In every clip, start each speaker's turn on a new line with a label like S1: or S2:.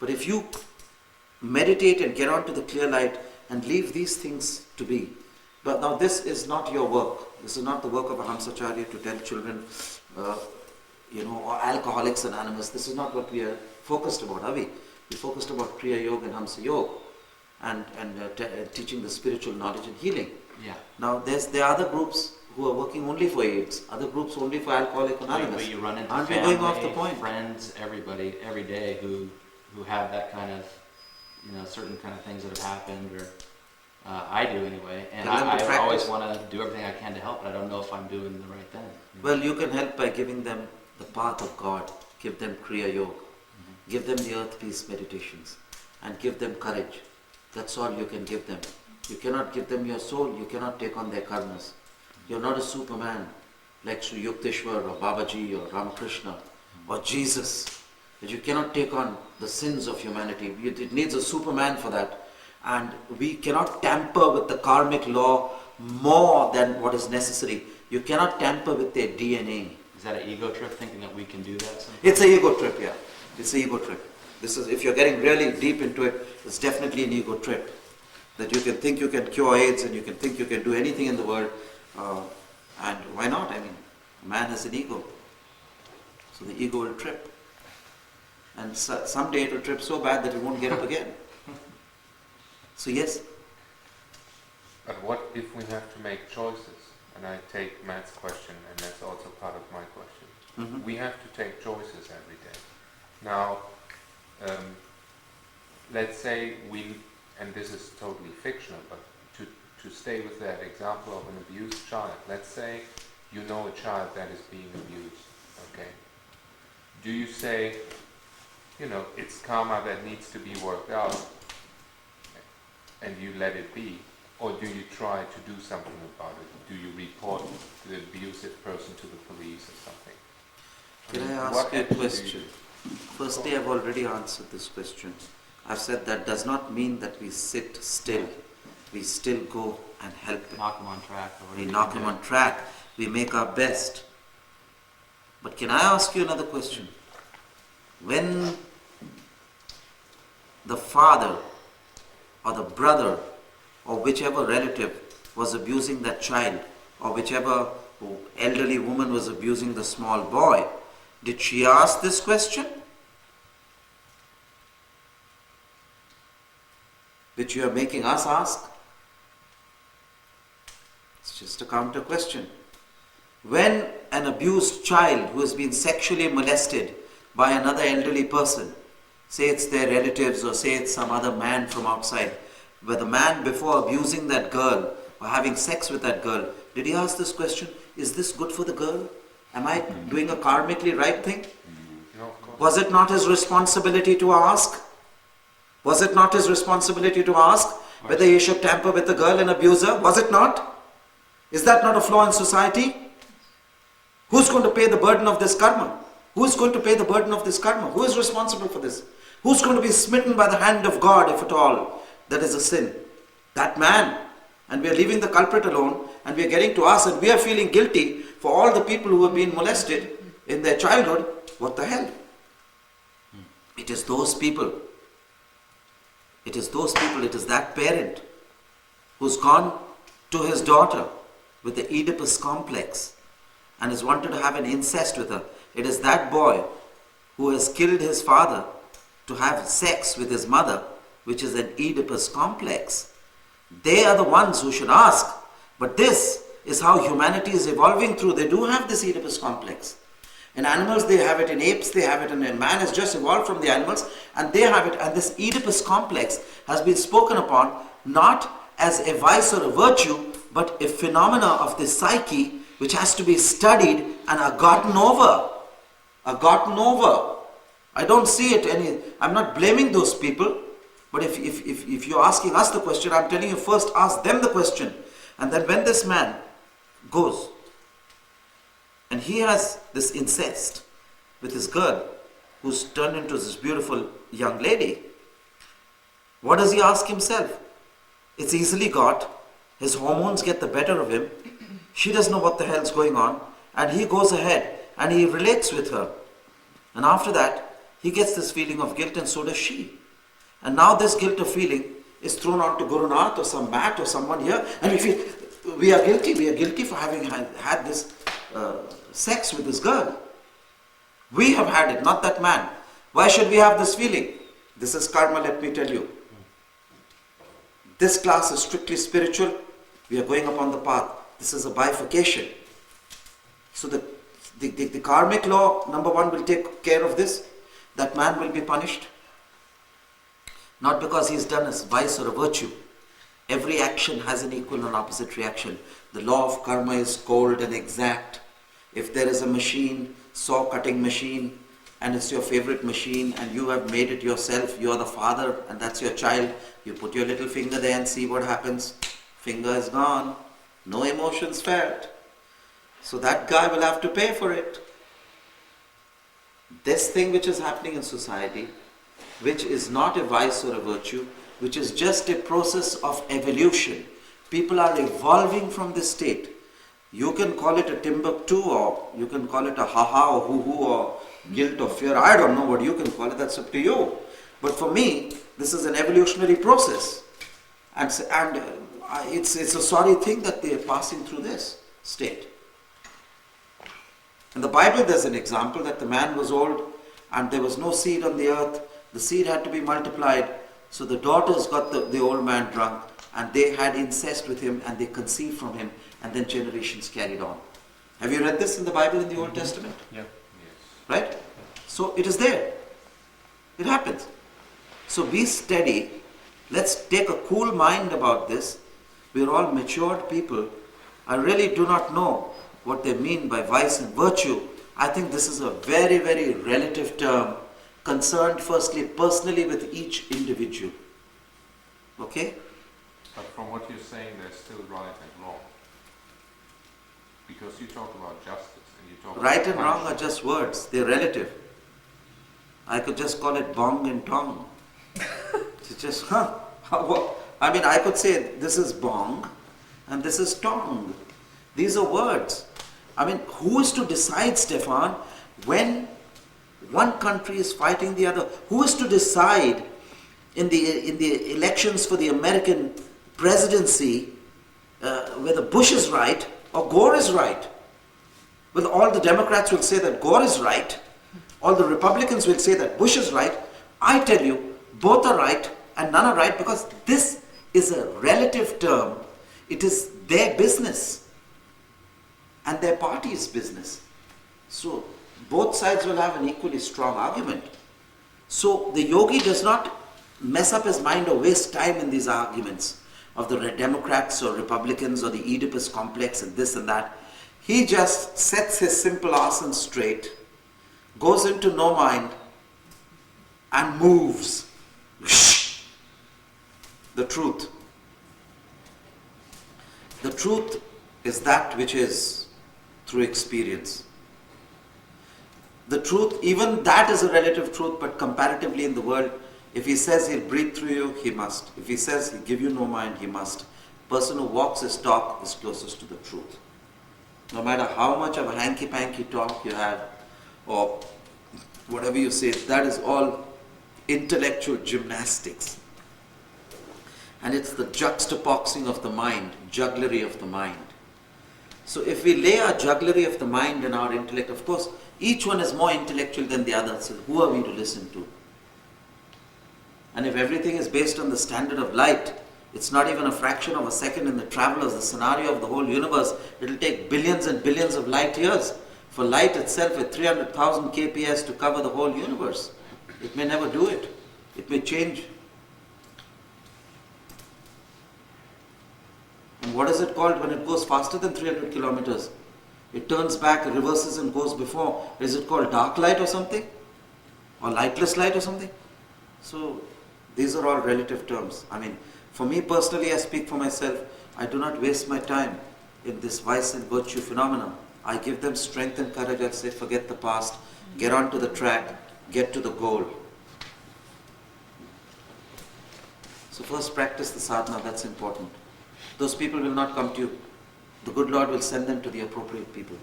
S1: But if you meditate and get onto the clear light and leave these things to be. But now this is not your work. This is not the work of a Hamsacharya to tell children, or Alcoholics Anonymous. This is not what we are focused about, are we? We're focused about Kriya Yoga and Hamsa Yoga and teaching the spiritual knowledge and healing.
S2: Yeah.
S1: Now there are other groups who are working only for AIDS, other groups only for Alcoholics Anonymous.
S2: But you run into
S1: Aren't
S2: family,
S1: we going off the point?
S2: friends, everybody, every day who have that kind of, certain kind of things that have happened, or I do anyway. And I always want to do everything I can to help, but I don't know if I'm doing the right thing.
S1: Well, you can help by giving them the path of God. Give them Kriya Yoga. Mm-hmm. Give them the earth peace meditations. And give them courage. That's all you can give them. You cannot give them your soul. You cannot take on their karmas. You're not a Superman like Sri Yukteswar or Babaji or Ramakrishna or Jesus. That you cannot take on the sins of humanity. It needs a Superman for that. And we cannot tamper with the karmic law more than what is necessary. You cannot tamper with their DNA.
S2: Is that an ego trip, thinking that we can do that sometimes?
S1: It's an ego trip, yeah. It's an ego trip. This is, if you're getting really deep into it, it's definitely an ego trip. That you can think you can cure AIDS and you can think you can do anything in the world. And why not? I mean, man has an ego. So the ego will trip. And someday it will trip so bad that it won't get up again. So yes.
S3: But what if we have to make choices? And I take Matt's question, and that's also part of my question.
S1: Mm-hmm.
S3: We have to take choices every day. Now, let's say and this is totally fictional, but to stay with that example of an abused child, let's say you know a child that is being abused, okay? Do you say, it's karma that needs to be worked out, and you let it be? Or do you try to do something about it? Do you report the abusive person to the police or something?
S1: Can I ask you a question? Firstly, I've already answered this question. I've said that does not mean that we sit still. We still go and help them.
S2: Knock them on track.
S1: We knock them on track. We make our best. But can I ask you another question? When the father or the brother or whichever relative was abusing that child, or whichever elderly woman was abusing the small boy, did she ask this question? Which you are making us ask? It's just a counter question. When an abused child who has been sexually molested by another elderly person, say it's their relatives or say it's some other man from outside, where the man, before abusing that girl or having sex with that girl, did he ask this question, is this good for the girl? Am I doing a karmically right thing?
S3: No, of course.
S1: Was it not his responsibility to ask? Was it not his responsibility to ask whether he should tamper with the girl and abuse her? Was it not? Is that not a flaw in society? Who's going to pay the burden of this karma? Who is going to pay the burden of this karma? Who is responsible for this? Who's going to be smitten by the hand of God, if at all, that is a sin? That man. And we are leaving the culprit alone, and we are getting to us, and we are feeling guilty for all the people who have been molested in their childhood. What the hell? It is those people. It is those people, it is that parent who's gone to his daughter with the Oedipus complex and has wanted to have an incest with her. It is that boy who has killed his father to have sex with his mother, which is an Oedipus complex. They are the ones who should ask. But this is how humanity is evolving through. They do have this Oedipus complex. In animals they have it, in apes they have it, and in man has just evolved from the animals, and they have it. And this Oedipus complex has been spoken upon not as a vice or a virtue, but a phenomena of the psyche which has to be studied and are gotten over. Are gotten over. I don't see it I'm not blaming those people, but if you're asking us the question, I'm telling you first ask them the question. And then when this man goes and he has this incest with his girl who's turned into this beautiful young lady, what does he ask himself? It's easily got. His hormones get the better of him. She doesn't know what the hell's going on. And he goes ahead and he relates with her. And after that, He gets this feeling of guilt and so does she. And now this guilt of feeling is thrown onto Guru Nath or some Matt or someone here, and we feel we are guilty for having had this sex with this girl. We have had it, not that man. Why should we have this feeling? This is karma, let me tell you. This class is strictly spiritual. We are going upon the path. This is a bifurcation. So the karmic law, number one, will take care of this. That man will be punished. Not because he's done a vice or a virtue. Every action has an equal and opposite reaction. The law of karma is cold and exact. If there is a machine, saw cutting machine, and it's your favorite machine and you have made it yourself, you are the father and that's your child, you put your little finger there and see what happens. Finger is gone. No emotions felt. So that guy will have to pay for it. This thing which is happening in society, which is not a vice or a virtue, which is just a process of evolution. People are evolving from this state. You can call it a Timbuktu, or you can call it a ha-ha or hoo-hoo or guilt or fear. I don't know what you can call it, that's up to you. But for me, this is an evolutionary process. And it's a sorry thing that they are passing through this state. In the Bible there's an example that the man was old and there was no seed on the earth. The seed had to be multiplied. So the daughters got the old man drunk and they had incest with him and they conceived from him, and then generations carried on. Have you read this in the Bible in the Old Testament?
S2: Yeah.
S3: Yes.
S1: Right? So it is there. It happens. So be steady. Let's take a cool mind about this. We are all matured people. I really do not know what they mean by vice and virtue. I think this is a very, very relative term, concerned firstly personally with each individual. Okay?
S3: But from what you're saying, there's still right and wrong. Because you talk about justice and you talk
S1: Right
S3: about
S1: and wrong are
S3: punishment.
S1: just words. They're relative. I could just call it bong and tong. It's just, I mean, I could say this is bong and this is tong. These are words. I mean, who is to decide, Stefan, when one country is fighting the other? Who is to decide in the elections for the American presidency whether Bush is right or Gore is right? Well, all the Democrats will say that Gore is right. All the Republicans will say that Bush is right. I tell you, both are right and none are right, because this is a relative term. It is their business and their party's business. So both sides will have an equally strong argument. So the yogi does not mess up his mind or waste time in these arguments of the Democrats or Republicans or the Oedipus complex and this and that. He just sets his simple asana straight, goes into no mind and moves. The truth. The truth is that which is through experience. The truth, even that is a relative truth, but comparatively in the world, if he says he'll breathe through you, he must. If he says he'll give you no mind, he must. Person who walks his talk is closest to the truth. No matter how much of a hanky-panky talk you have, or whatever you say, that is all intellectual gymnastics. And it's the juxtaposing of the mind, jugglery of the mind. So if we lay our jugglery of the mind and our intellect, of course, each one is more intellectual than the other, so who are we to listen to? And if everything is based on the standard of light, it's not even a fraction of a second in the travelers, the scenario of the whole universe. It will take billions and billions of light years for light itself with 300,000 kps to cover the whole universe. It may never do it. It may change. And what is it called when it goes faster than 300 kilometers? It turns back, reverses and goes before. Is it called dark light or something? Or lightless light or something? So these are all relative terms. I mean, for me personally, I speak for myself, I do not waste my time in this vice and virtue phenomenon. I give them strength and courage. I say, forget the past, get onto the track, get to the goal. So first practice the sadhana, that's important. Those people will not come to you. The good Lord will send them to the appropriate people.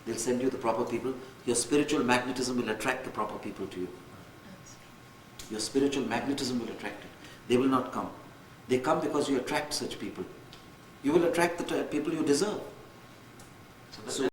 S1: They'll send you the proper people. Your spiritual magnetism will attract the proper people to you. Your spiritual magnetism will attract it. They will not come. They come because you attract such people. You will attract the people you deserve.
S2: So
S1: So